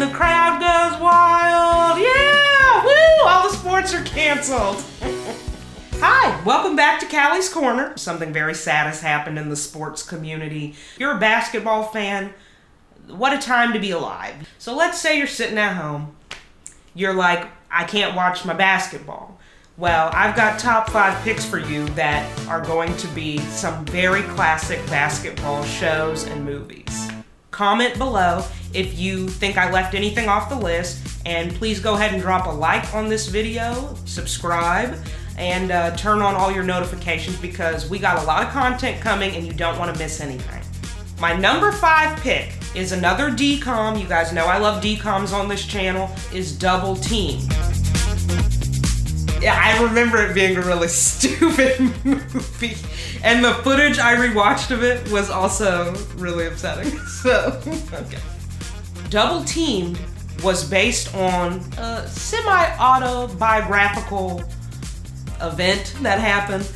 and the crowd goes wild. Yeah, woo, all the sports are canceled. Hi, welcome back to Callie's Corner. Something very sad has happened in the sports community. If you're a basketball fan, what a time to be alive. So let's say you're sitting at home. You're like, I can't watch my basketball. Well, I've got top 5 picks for you that are going to be some very classic basketball shows and movies. Comment below if you think I left anything off the list, and please go ahead and drop a like on this video, subscribe, and turn on all your notifications because we got a lot of content coming and you don't want to miss anything. My number 5 pick is another DCOM. You guys know I love DCOMs on this channel, is Double Team. Yeah, I remember it being a really stupid movie. And the footage I rewatched of it was also really upsetting. So, okay. Double Teamed was based on a semi-autobiographical event that happened.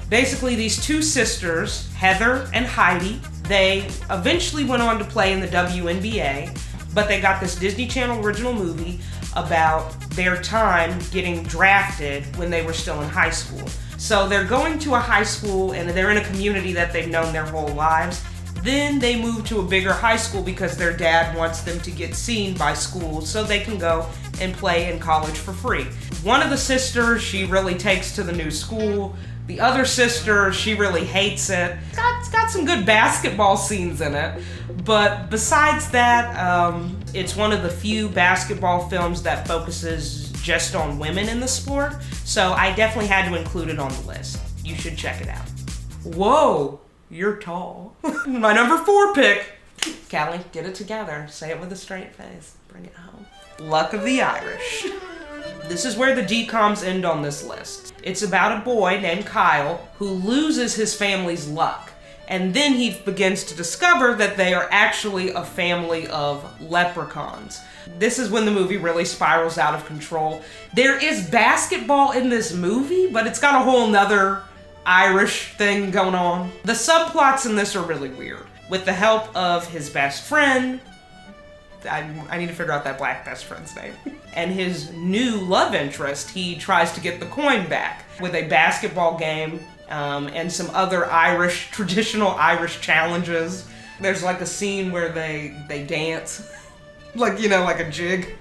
Basically, these two sisters, Heather and Heidi, they eventually went on to play in the WNBA, but they got this Disney Channel original movie about their time getting drafted when they were still in high school. So they're going to a high school and they're in a community that they've known their whole lives. Then they move to a bigger high school because their dad wants them to get seen by schools so they can go and play in college for free. One of the sisters, she really takes to the new school. The other sister, she really hates it. It's got some good basketball scenes in it. But besides that, it's one of the few basketball films that focuses just on women in the sport. So I definitely had to include it on the list. You should check it out. Whoa, you're tall. My number 4 pick. Callie, get it together. Say it with a straight face. Bring it home. Luck of the Irish. This is where the DCOMs end on this list. It's about a boy named Kyle who loses his family's luck. And then he begins to discover that they are actually a family of leprechauns. This is when the movie really spirals out of control. There is basketball in this movie, but it's got a whole nother Irish thing going on. The subplots in this are really weird. With the help of his best friend, I need to figure out that black best friend's name. And his new love interest, he tries to get the coin back with a basketball game and some other traditional Irish challenges. There's like a scene where they dance, like a jig.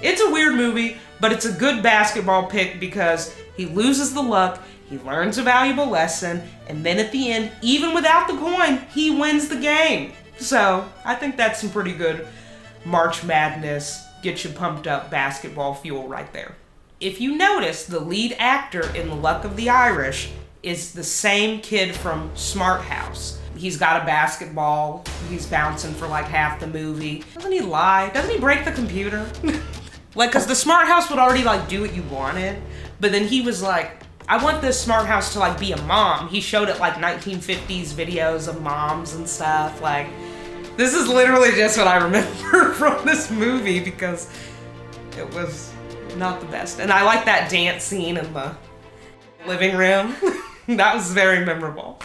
It's a weird movie, but it's a good basketball pick because he loses the luck, he learns a valuable lesson, and then at the end, even without the coin, he wins the game. So, I think that's some pretty good March Madness, get you pumped up basketball fuel right there. If you notice, the lead actor in The Luck of the Irish is the same kid from Smart House. He's got a basketball, he's bouncing for like half the movie. Doesn't he lie? Doesn't he break the computer? Cause the Smart House would already do what you wanted, but then he was like, I want this Smart House to be a mom. He showed it 1950s videos of moms and stuff. This is literally just what I remember from this movie because it was not the best. And I like that dance scene in the living room. That was very memorable.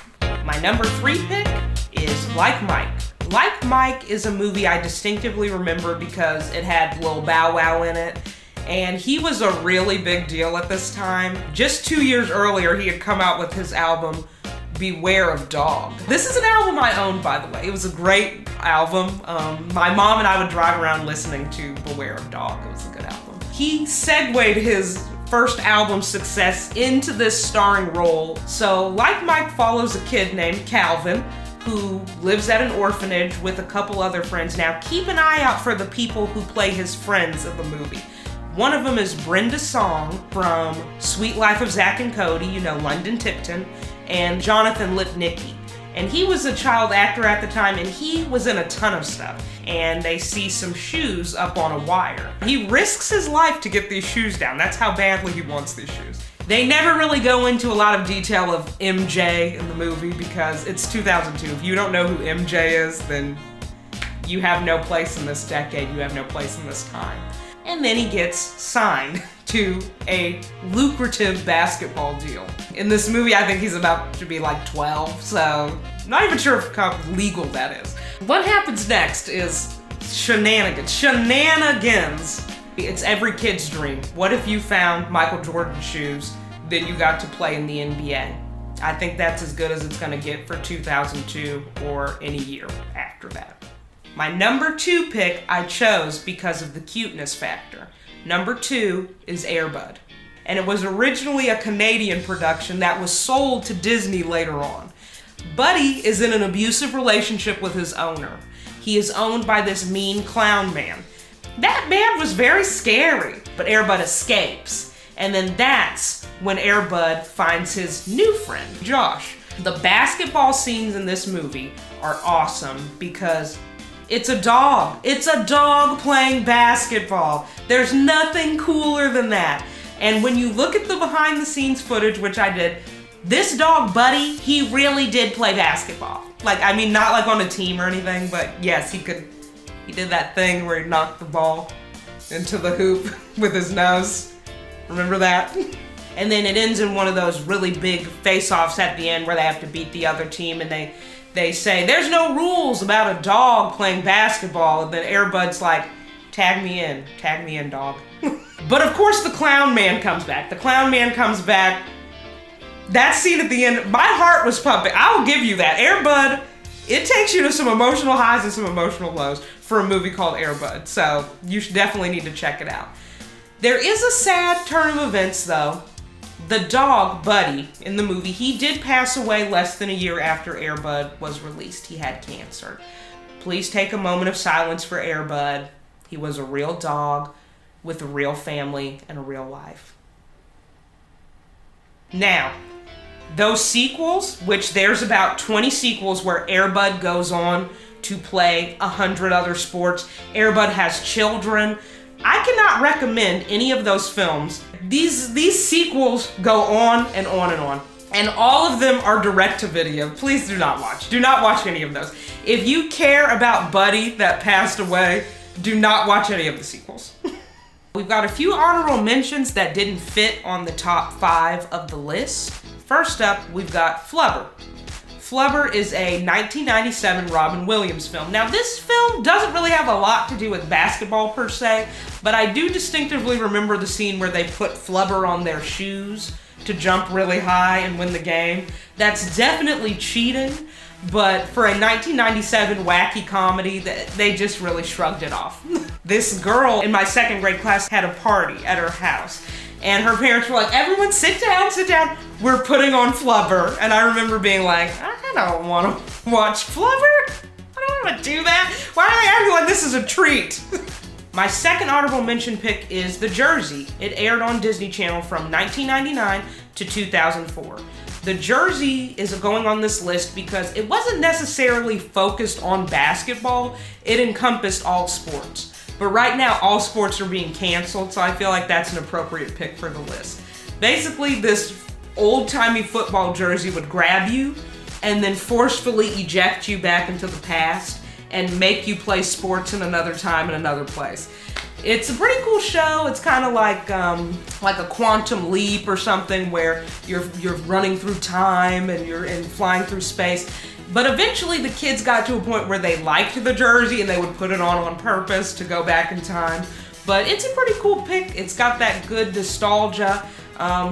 My number 3 pick is Like Mike. Like Mike is a movie I distinctively remember because it had Lil Bow Wow in it. And he was a really big deal at this time. Just 2 years earlier, he had come out with his album, Beware of Dog. This is an album I owned, by the way. It was a great album. My mom and I would drive around listening to Beware of Dog. It was a good album. He segued his first album success into this starring role. So Like Mike follows a kid named Calvin who lives at an orphanage with a couple other friends. Now keep an eye out for the people who play his friends in the movie. One of them is Brenda Song from Sweet Life of Zack and Cody, London Tipton, and Jonathan Lipnicki. And he was a child actor at the time, and he was in a ton of stuff. And they see some shoes up on a wire. He risks his life to get these shoes down. That's how badly he wants these shoes. They never really go into a lot of detail of MJ in the movie because it's 2002. If you don't know who MJ is, then you have no place in this decade. You have no place in this time. And then he gets signed to a lucrative basketball deal. In this movie, I think he's about to be 12, so not even sure how legal that is. What happens next is Shenanigans. It's every kid's dream. What if you found Michael Jordan shoes, then you got to play in the NBA? I think that's as good as it's gonna get for 2002 or any year after that. My number 2 pick I chose because of the cuteness factor. Number 2 is Air Bud. And it was originally a Canadian production that was sold to Disney later on. Buddy is in an abusive relationship with his owner. He is owned by this mean clown man. That man was very scary, but Air Bud escapes. And then that's when Air Bud finds his new friend, Josh. The basketball scenes in this movie are awesome because it's a dog. It's a dog playing basketball. There's nothing cooler than that. And when you look at the behind the scenes footage, which I did, this dog, Buddy, he really did play basketball. Like, I mean, not like on a team or anything, but yes, he did that thing where he knocked the ball into the hoop with his nose. Remember that? And then it ends in one of those really big face-offs at the end where they have to beat the other team, and they say, there's no rules about a dog playing basketball. And then Air Bud's like, tag me in, dog. But of course the clown man comes back. That scene at the end, my heart was pumping. I will give you that. Air Bud, it takes you to some emotional highs and some emotional lows for a movie called Air Bud. So you should definitely need to check it out. There is a sad turn of events though. The dog, Buddy, in the movie, he did pass away less than a year after Air Bud was released. He had cancer. Please take a moment of silence for Air Bud. He was a real dog with a real family and a real life. Now, those sequels, which there's about 20 sequels where Air Bud goes on to play 100 other sports. Air Bud has children. I cannot recommend any of those films. These sequels go on and on and on. And all of them are direct to video. Please do not watch. Do not watch any of those. If you care about Buddy that passed away, do not watch any of the sequels. We've got a few honorable mentions that didn't fit on the top 5 of the list. First up, we've got Flubber. Flubber is a 1997 Robin Williams film. Now this film doesn't really have a lot to do with basketball per se, but I do distinctively remember the scene where they put Flubber on their shoes to jump really high and win the game. That's definitely cheating, but for a 1997 wacky comedy, they just really shrugged it off. This girl in my 2nd grade class had a party at her house, and her parents were like, everyone sit down, we're putting on Flubber. And I remember being like, I don't want to watch Flubber. I don't want to do that. Why are they acting like this is a treat? My second honorable mention pick is The Jersey. It aired on Disney Channel from 1999 to 2004. The Jersey is going on this list because it wasn't necessarily focused on basketball. It encompassed all sports. But right now, all sports are being canceled, so I feel like that's an appropriate pick for the list. Basically, this old-timey football jersey would grab you and then forcefully eject you back into the past and make you play sports in another time and another place. It's a pretty cool show. It's kind of like a Quantum Leap or something where you're running through time and you're flying through space. But eventually the kids got to a point where they liked the jersey and they would put it on purpose to go back in time. But it's a pretty cool pick. It's got that good nostalgia.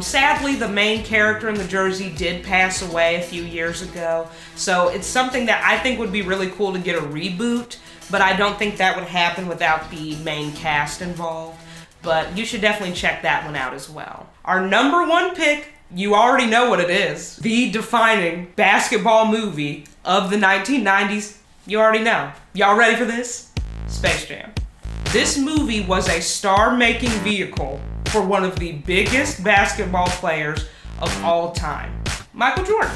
Sadly, the main character in the jersey did pass away a few years ago. So it's something that I think would be really cool to get a reboot, but I don't think that would happen without the main cast involved. But you should definitely check that one out as well. Our number 1 pick, you already know what it is. The defining basketball movie of the 1990s. You already know. Y'all ready for this? Space Jam. This movie was a star-making vehicle for one of the biggest basketball players of all time, Michael Jordan.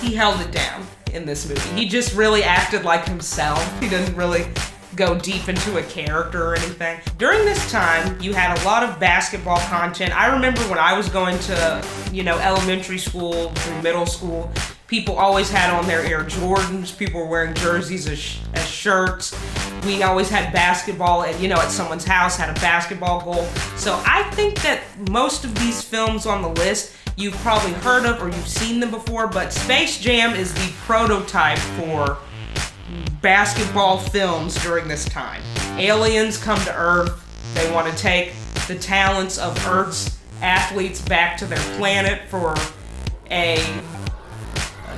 He held it down in this movie. He just really acted like himself. He didn't really go deep into a character or anything. During this time, you had a lot of basketball content. I remember when I was going to, elementary school through middle school, people always had on their Air Jordans. People were wearing jerseys as shirts. We always had basketball at someone's house, had a basketball goal. So I think that most of these films on the list you've probably heard of or you've seen them before, but Space Jam is the prototype for basketball films during this time. Aliens come to Earth. They want to take the talents of Earth's athletes back to their planet for an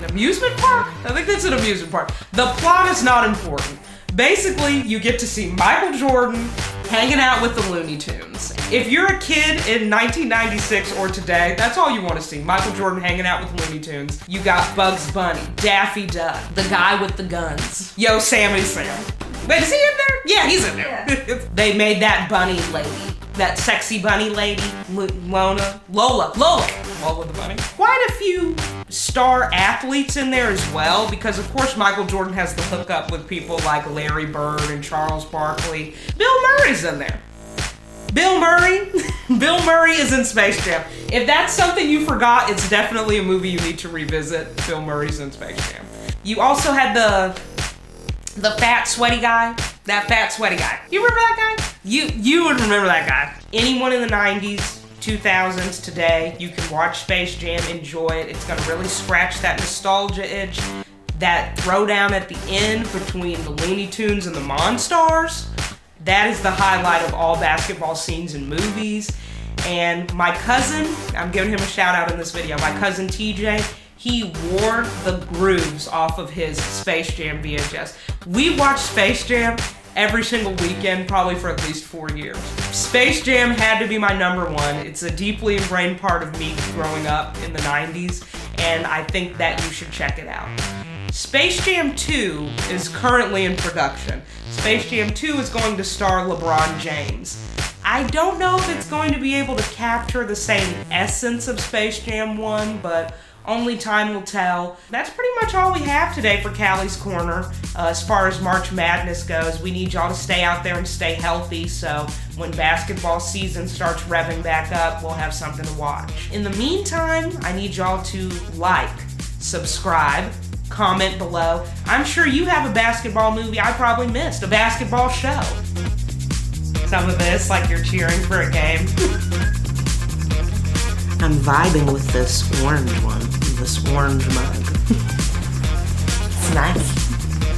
amusement park? I think that's an amusement park. The plot is not important. Basically, you get to see Michael Jordan hanging out with the Looney Tunes. If you're a kid in 1996 or today, that's all you want to see. Michael Jordan hanging out with Looney Tunes. You got Bugs Bunny, Daffy Duck, the guy with the guns. Yo, Sammy Sam. Wait, is he in there? Yeah, he's in there. Yeah. They made that bunny lady, that sexy bunny lady, Lola the bunny. Quite a few star athletes in there as well, because of course Michael Jordan has the hookup with people like Larry Bird and Charles Barkley. Bill Murray's in there. Bill Murray is in Space Jam. If that's something you forgot, it's definitely a movie you need to revisit. Bill Murray's in Space Jam. You also had the fat sweaty guy. That fat sweaty guy. You remember that guy? You would remember that guy. Anyone in the 90s, 2000s, today, you can watch Space Jam, enjoy it. It's gonna really scratch that nostalgia itch. That throwdown at the end between the Looney Tunes and the Monstars. That is the highlight of all basketball scenes in movies. And my cousin, I'm giving him a shout out in this video, my cousin TJ, he wore the grooves off of his Space Jam VHS. We watched Space Jam every single weekend, probably for at least 4 years. Space Jam had to be my number one. It's a deeply ingrained part of me growing up in the 90s, and I think that you should check it out. Space Jam 2 is currently in production. Space Jam 2 is going to star LeBron James. I don't know if it's going to be able to capture the same essence of Space Jam 1, but only time will tell. That's pretty much all we have today for Callie's Corner. As far as March Madness goes, we need y'all to stay out there and stay healthy, so when basketball season starts revving back up, we'll have something to watch. In the meantime, I need y'all to like, subscribe, comment below. I'm sure you have a basketball movie I probably missed, a basketball show. Some of this like you're cheering for a game. I'm vibing with this orange one, this orange mug. It's nice.